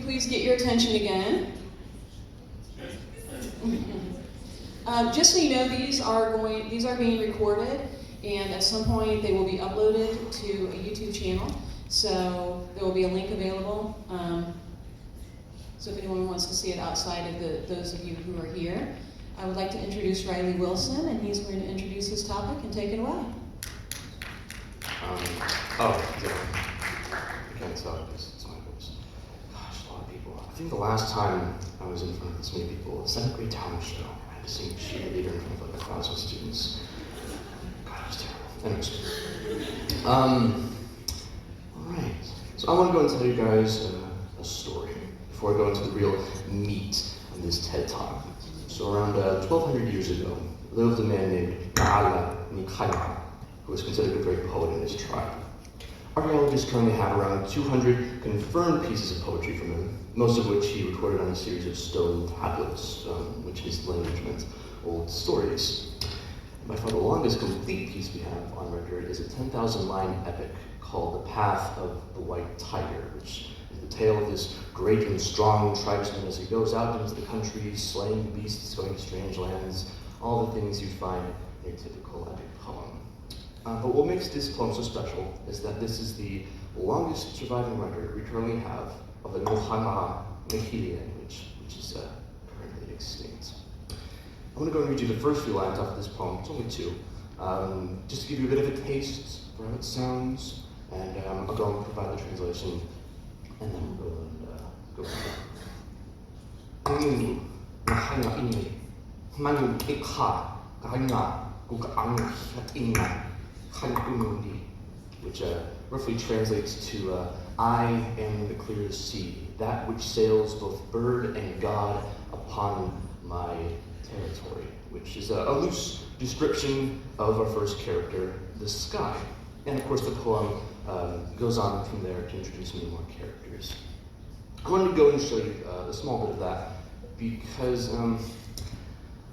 please get your attention again? Just so you know, these are being recorded, and at some point they will be uploaded to a YouTube channel. So there will be a link available. So if anyone wants to see it outside of those of you who are here, I would like to introduce Riley Wilson, and he's going to introduce his topic and take it away. Again, it's my voice. Gosh, a lot of people. I think the last time I was in front of this many people, the 7th grade talent show, I had to sing cheerleader in front of like 1,000 students. God, it was terrible. Anyways. Alright. So I want to go and tell you guys a story before I go into the real meat of this TED Talk. So around 1,200 years ago, lived a man named Nikaya, who was considered a great poet in his tribe. Archaeologists currently have around 200 confirmed pieces of poetry from him, most of which he recorded on a series of stone tablets, which his language meant old stories. By far the longest complete piece we have on record is a 10,000-line epic called The Path of the White Tiger, which is the tale of this great and strong tribesman as he goes out into the country, slaying beasts, going to strange lands, all the things you find in a typical epic poem. But what makes this poem so special is that this is the longest surviving record we currently have of the Nohama Nahili language, which is currently extinct. I'm going to go and read you the first few lines off of this poem. It's only 2, just to give you a bit of a taste for how it sounds, and I'll go and provide the translation, and then we'll go from there. Which roughly translates to I am the clear sea, that which sails both bird and god upon my territory, which is a loose description of our first character, the sky. And of course the poem goes on from there to introduce many more characters. I wanted to go and show you a small bit of that because I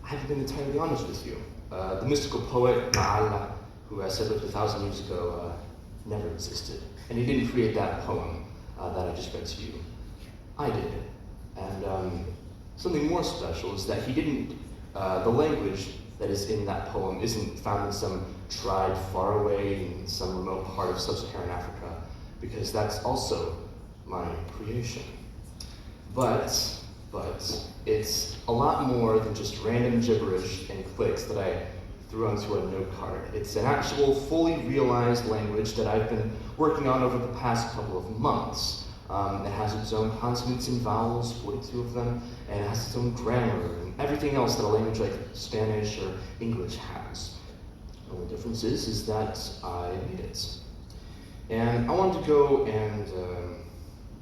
haven't been entirely honest with you. The mystical poet Na'ala, who I said lived 1,000 years ago, never existed. And he didn't create that poem that I just read to you. I did. And something more special is that he didn't, the language that is in that poem isn't found in some tribe far away in some remote part of sub-Saharan Africa, because that's also my creation. But it's a lot more than just random gibberish and clicks that I threw onto a note card. It's an actual, fully realized language that I've been working on over the past couple of months. It has its own consonants and vowels, 42 of them, and it has its own grammar and everything else that a language like Spanish or English has. The only difference is that I made it. And I wanted to go and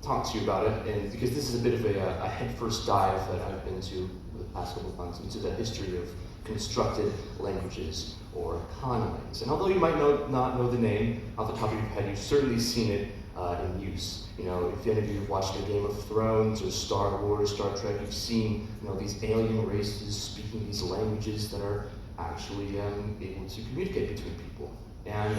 talk to you about it, and because this is a bit of a headfirst dive that I've been to over the past couple of months into the history of constructed languages, or conlangs. And although you might not know the name off the top of your head, you've certainly seen it in use. You know, if any of you have watched a Game of Thrones or Star Wars, Star Trek, you've seen these alien races speaking these languages that are actually able to communicate between people. And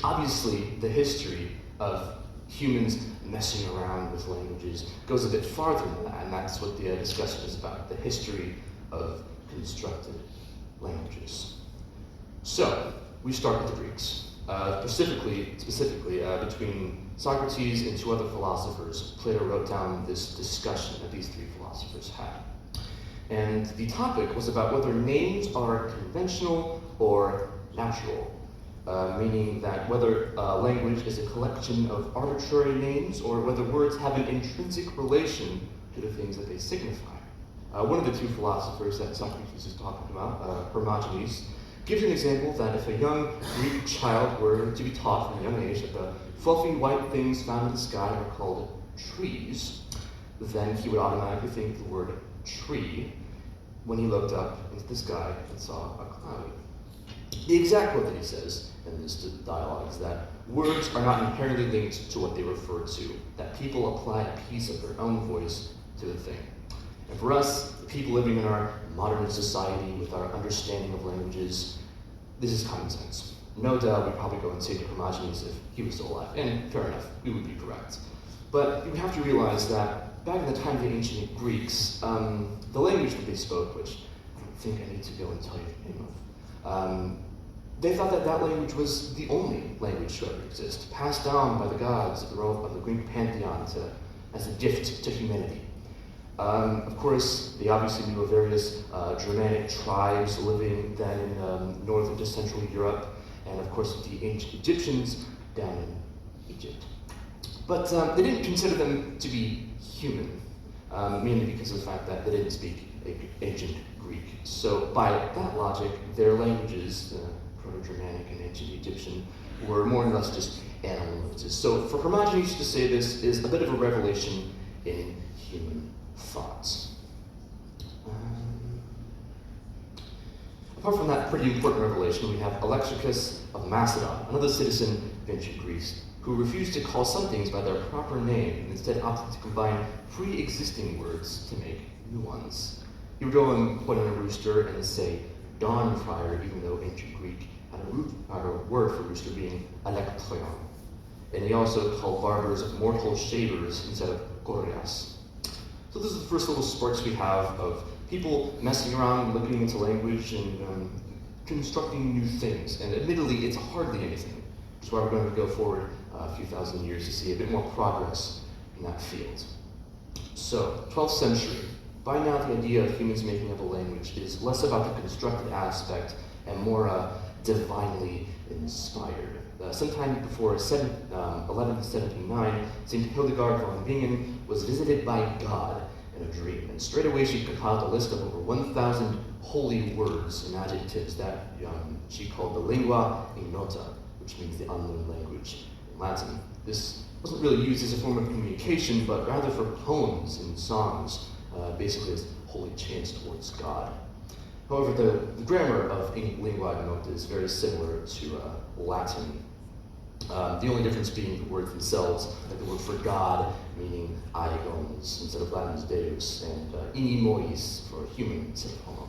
obviously, the history of humans messing around with languages goes a bit farther than that, and that's what the discussion is about, the history of constructed languages. So, we start with the Greeks. Specifically, between Socrates and 2 other philosophers, Plato wrote down this discussion that these 3 philosophers had. And the topic was about whether names are conventional or natural, meaning that whether language is a collection of arbitrary names or whether words have an intrinsic relation to the things that they signify. One of the 2 philosophers that Socrates is talking about, Hermogenes, gives an example that if a young Greek child were to be taught from a young age that the fluffy white things found in the sky are called trees, then he would automatically think the word tree when he looked up into the sky and saw a cloud. The exact quote that he says in this dialogue is that words are not inherently linked to what they refer to, that people apply a piece of their own voice to the thing. And for us, the people living in our modern society with our understanding of languages, this is common sense. No doubt we'd probably go and say to Hermogenes if he was still alive, and fair enough, we would be correct. But you have to realize that back in the time of the ancient Greeks, the language that they spoke, which I don't think I need to go and tell you the name of, they thought that that language was the only language to ever exist, passed down by the gods of the Greek pantheon as a gift to humanity. Of course, they obviously knew of various Germanic tribes living then in northern to central Europe, and of course the ancient Egyptians down in Egypt. But they didn't consider them to be human, mainly because of the fact that they didn't speak ancient Greek. So by that logic, their languages, Proto-Germanic and ancient Egyptian, were more or less just animal languages. So for Hermogenes to say this is a bit of a revelation in human thoughts. Apart from that pretty important revelation, we have Alexicus of Macedon, another citizen of ancient Greece, who refused to call some things by their proper name and instead opted to combine pre-existing words to make new ones. He would go and point on a rooster and say dawn friar, even though ancient Greek had a word for rooster being elektrion. And he also called barbers mortal shavers instead of korias. So this is the first little sparks we have of people messing around, looking into language, and constructing new things. And admittedly, it's hardly anything, which is why we're going to go forward a few thousand years to see a bit more progress in that field. So, 12th century. By now, the idea of humans making up a language is less about the constructed aspect and more divinely inspired. Sometime before 1179, St. Hildegard von Bingen was visited by God in a dream, and straight away she compiled a list of over 1,000 holy words and adjectives that she called the lingua ignota, which means the unknown language in Latin. This wasn't really used as a form of communication, but rather for poems and songs, basically as holy chants towards God. However, the grammar of lingua ignota is very similar to Latin. The only difference being the words themselves, like the word for God, meaning aegons instead of Latin's deus, and inimois for human instead of homo.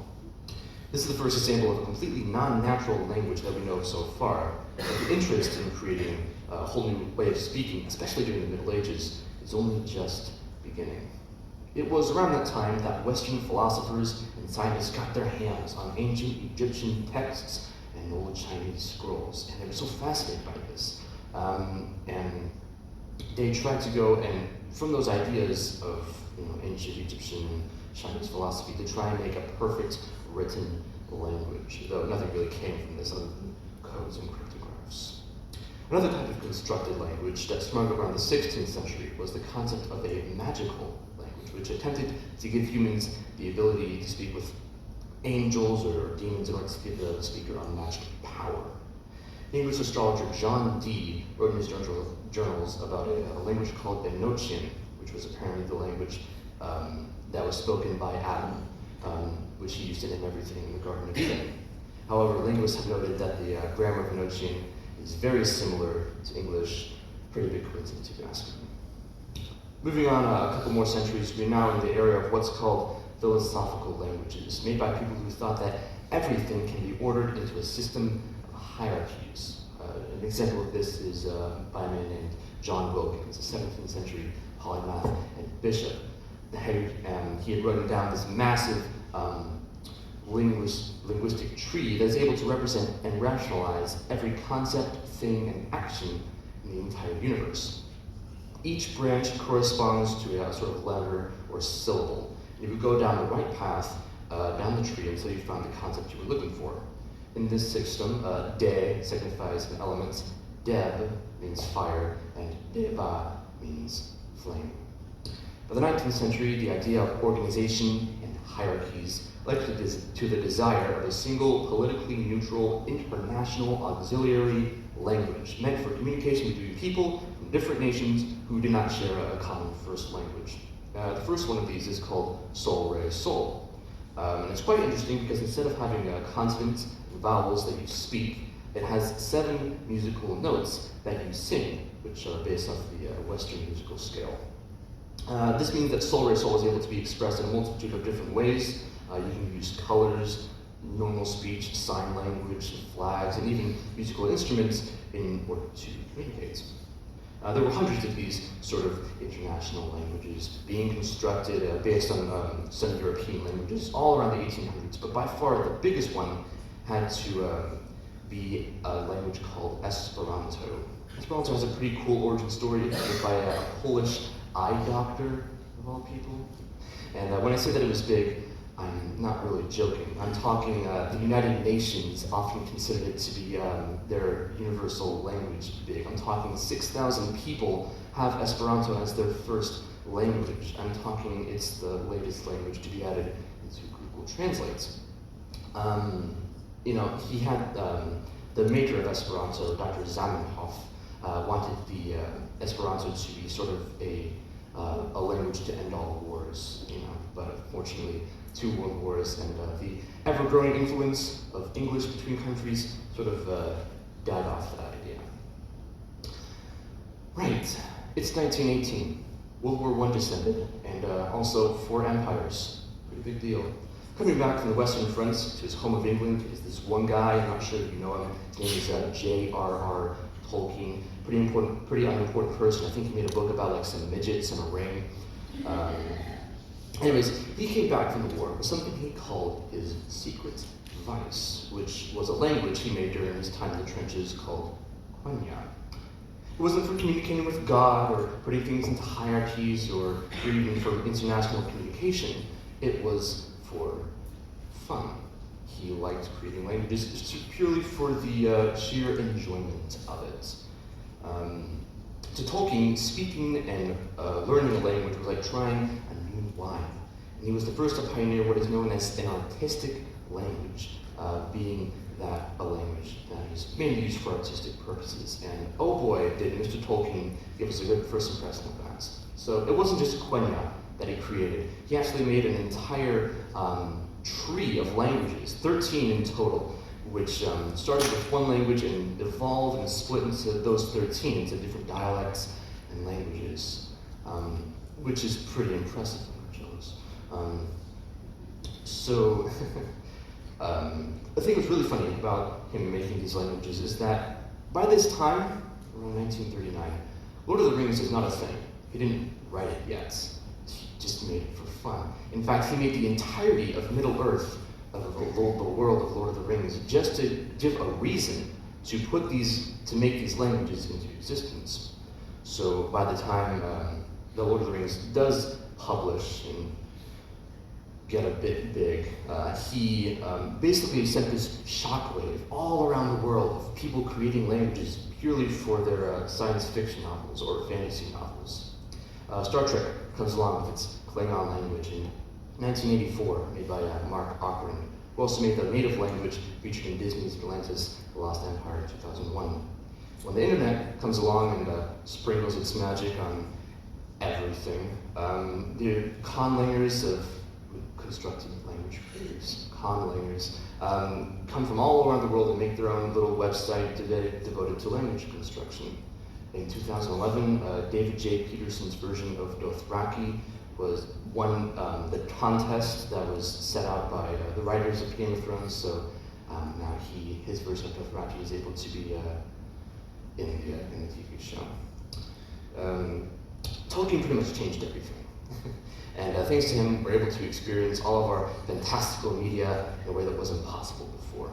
This is the first example of a completely non-natural language that we know of so far. But the interest in creating a whole new way of speaking, especially during the Middle Ages, is only just beginning. It was around that time that Western philosophers and scientists got their hands on ancient Egyptian texts and old Chinese scrolls, and they were so fascinated by this. And they tried to go and, from those ideas of ancient Egyptian and Chinese philosophy, to try and make a perfect written language, though nothing really came from this other than codes and cryptographs. Another type of constructed language that sprung up around the 16th century was the concept of a magical language, which attempted to give humans the ability to speak with angels or demons in order to give the speaker unmatched power. The English astrologer John Dee wrote in his journals about a language called Enochian, which was apparently the language that was spoken by Adam, which he used to name everything in the Garden of Eden. However, linguists have noted that the grammar of Enochian is very similar to English. Pretty big coincidence, if you ask me. Moving on a couple more centuries, we're now in the era of what's called philosophical languages, made by people who thought that everything can be ordered into a system of hierarchies. An example of this is by a man named John Wilkins, a 17th century polymath and bishop. He had written down this massive linguistic tree that is able to represent and rationalize every concept, thing, and action in the entire universe. Each branch corresponds to a sort of letter or syllable. And you would go down the right path down the tree until you found the concept you were looking for. In this system, de signifies an element, deb means fire, and deba means flame. By the 19th century, the idea of organization and hierarchies led to the desire of a single, politically neutral, international auxiliary language meant for communication between people from different nations who did not share a common first language. The first one of these is called sol, re, sol. And it's quite interesting because instead of having consonants and vowels that you speak, it has 7 musical notes that you sing, which are based off the Western musical scale. This means that sol, re, sol is able to be expressed in a multitude of different ways. You can use colors, normal speech, sign language, flags, and even musical instruments in order to communicate. There were hundreds of these sort of international languages being constructed based on some European languages all around the 1800s, but by far the biggest one had to be a language called Esperanto. Esperanto has a pretty cool origin story. It was by a Polish eye doctor, of all people. And when I say that it was big, I'm not really joking. I'm talking, the United Nations often considered it to be their universal language big. I'm talking 6,000 people have Esperanto as their first language. I'm talking it's the latest language to be added into Google Translate. He had the maker of Esperanto, Dr. Zamenhof, wanted the Esperanto to be sort of a language to end all wars, but unfortunately, 2 world wars and the ever-growing influence of English between countries sort of died off that idea. Right, it's 1918. World War I just ended, and also 4 empires. Pretty big deal. Coming back from the Western Front to his home of England is this one guy, I'm not sure if you know him, his name is J.R.R. Tolkien. Pretty unimportant person. I think he made a book about like some midgets and a ring. Anyways, he came back from the war with something he called his secret device, which was a language he made during his time in the trenches called Quenya. It wasn't for communicating with God or putting things into hierarchies or even for international communication. It was for fun. He liked creating languages just purely for the sheer enjoyment of it. To Tolkien, speaking and learning a language was like trying a new wine. And he was the first to pioneer what is known as an artistic language, being that a language that is mainly used for artistic purposes. And oh boy, did Mr. Tolkien give us a good first impression of that. So it wasn't just Quenya that he created. He actually made an entire tree of languages, 13 in total, which started with one language and evolved and split into those 13 into different dialects and languages, which is pretty impressive, So, the thing that's really funny about him making these languages is that by this time, around 1939, Lord of the Rings is not a thing. He didn't write it yet. He just made it for fun. In fact, he made the entirety of Middle-earth, of the world of Lord of the Rings, just to give a reason to make these languages into existence. So by the time the Lord of the Rings does publish and get a bit big, he basically sent this shockwave all around the world of people creating languages purely for their science fiction novels or fantasy novels. Star Trek comes along with its Klingon language in 1984, made by Mark Okrand, who also made the native language featured in Disney's Atlantis, The Lost Empire in 2001. When the internet comes along and sprinkles its magic on everything, the conlangers of constructed language creators, conlangers, come from all around the world and make their own little website devoted to language construction. In 2011, David J. Peterson's version of Dothraki won the contest that was set out by the writers of Game of Thrones, so now his version of Dothraki is able to be in the TV show. Tolkien pretty much changed everything. And thanks to him, we're able to experience all of our fantastical media in a way that wasn't possible before.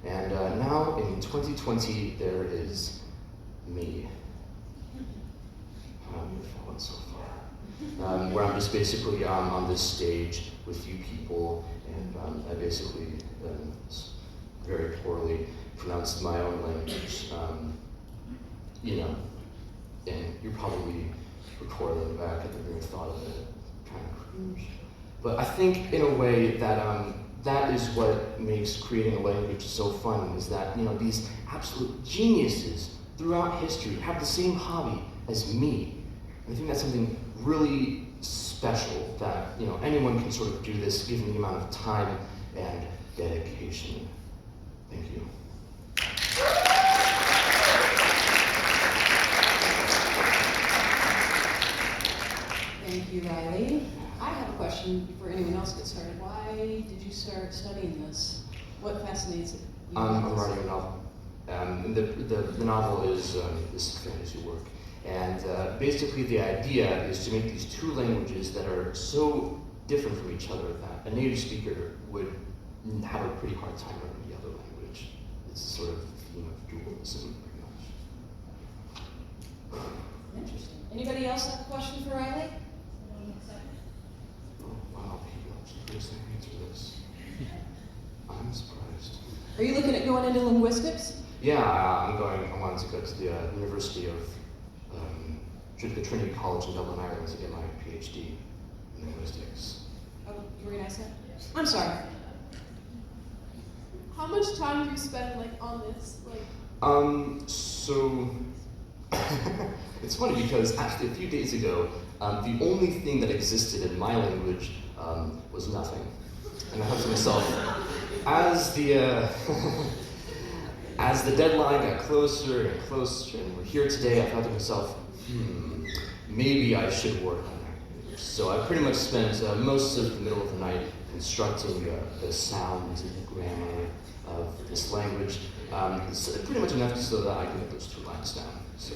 And now, in 2020, there is me. How have you fallen so far? Where I'm just basically on this stage with you people, and I basically very poorly pronounced my own language. And you're probably recoiling back at the mere thought of it, kind of cringe. But I think in a way that that is what makes creating a language so fun, is that these absolute geniuses throughout history have the same hobby as me. And I think that's something really special, that anyone can sort of do this given the amount of time and dedication. Thank you. Thank you, Riley. I have a question before anyone else gets started. Why did you start studying this? What fascinates you? I'm writing a novel. The novel is this fantasy work. And basically the idea is to make these two languages that are so different from each other that a native speaker would have a pretty hard time learning the other language. It's sort of the theme of dualism, pretty much. Interesting. Anybody else have a question for Riley? Oh, wow, people actually first thing answer this. I'm surprised. Are you looking at going into linguistics? Yeah, I wanted to go to the University of the Trinity College in Dublin, Ireland to get my PhD in linguistics. Oh, you were gonna ask that? I'm sorry. How much time do you spend like on this? Like So it's funny because actually a few days ago, the only thing that existed in my language was nothing. And I thought to myself, as the deadline got closer and closer, and we're here today, I thought to myself, maybe I should work on that. So I pretty much spent most of the middle of the night constructing the sounds and the grammar of this language. It's pretty much enough so that I can get those 2 lines down. So,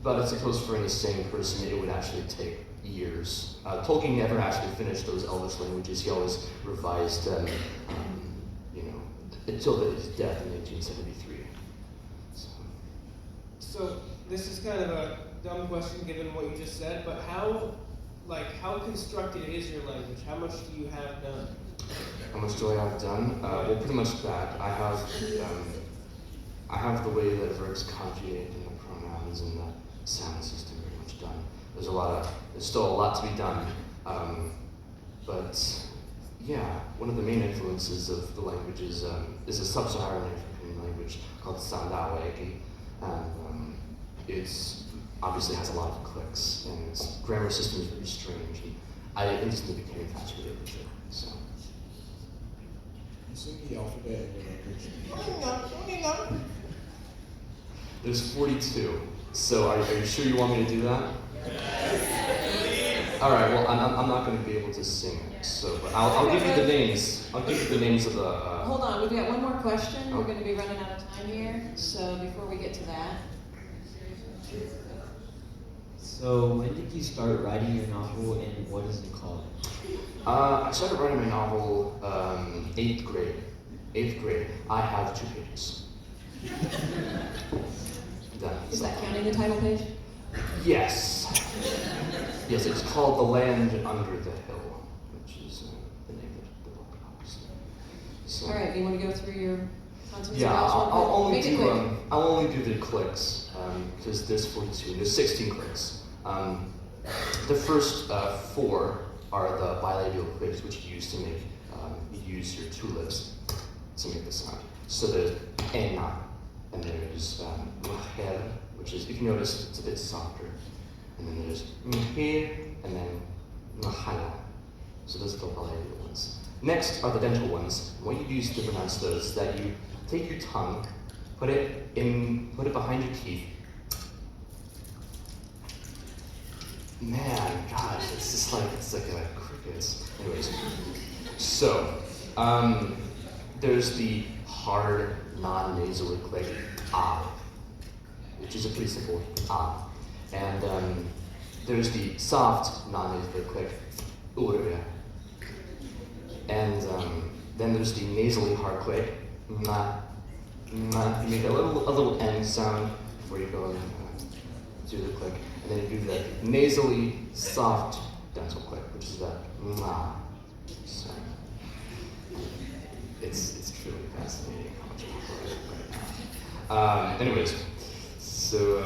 but I suppose for any sane person, it would actually take years. Tolkien never actually finished those Elvish languages. He always revised them, until his death in 1873. So this is kind of a dumb question given what you just said, but how constructed is your language? How much do you have done? How much do I have done? Well, pretty much that. I have the way that verbs conjugate and the pronouns and the sound system pretty much done. There's still a lot to be done. But yeah, one of the main influences of the language is a sub-Saharan African language called Sandawegi. And it's obviously has a lot of clicks, and its grammar system is very strange. And I instantly became infatuated with it. So. Sing the alphabet in your language. There's 42. So are you sure you want me to do that? All right. Well, I'm not going to be able to sing it. So, but I'll give you the names. I'll give you the names of the. Hold on, we've got one more question. We're going to be running out of time here. So before we get to that. So when did you start writing your novel, and what is it called? I started writing my novel 8th grade. 8th grade. I have 2 pages. Is that counting the title page? Yes. Yes, it's called The Land Under the Hill, which is the name of the book, obviously. So, All right, do you want to go through your concepts? yeah, I'll Make it quick. I'll only do the clicks because there's 42. There's 16 clicks. The first 4 are the bilabial clicks, which you use to make you use your 2 lips to make the sound. So there's ena, and there's mujer, which is, if you notice, it's a bit softer. And then there's mujer, and then mahala. So those are the bilabial ones. Next are the dental ones. And what you use to pronounce those is that you take your tongue, put it behind your teeth. Man, gosh, it's like a crickets. Anyways, so there's the hard non-nasally click ah, which is a pretty simple ah, and there's the soft non-nasally click ure, and then there's the nasally hard click ma. You make a little N sound before you go and do the click. And then you do the nasally soft dental click, which is that ma. So it's truly fascinating how much I right now. Anyways, so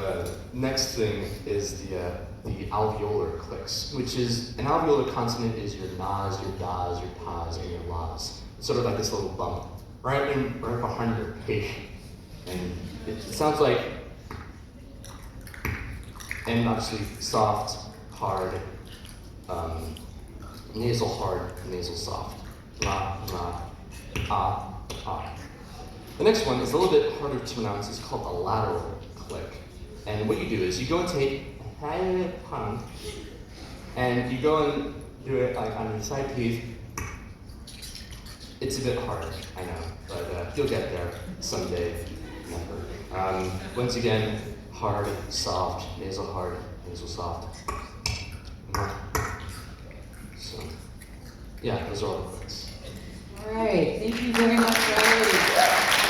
next thing is the alveolar clicks, which is an alveolar consonant is your nas, your das, your tas, and your las. It's sort of like this little bump right behind your H, and it sounds like. And obviously soft, hard, nasal hard, nasal soft. La, la, ah, ah. The next one is a little bit harder to pronounce. It's called the lateral click. And what you do is you go and take a tongue, and you go and do it like on your side teeth. It's a bit hard, I know, but you'll get there someday. Never. Once again, hard, soft, nasal hard, nasal soft. So, yeah, those are all the quotes. All right, thank you very much, Riley.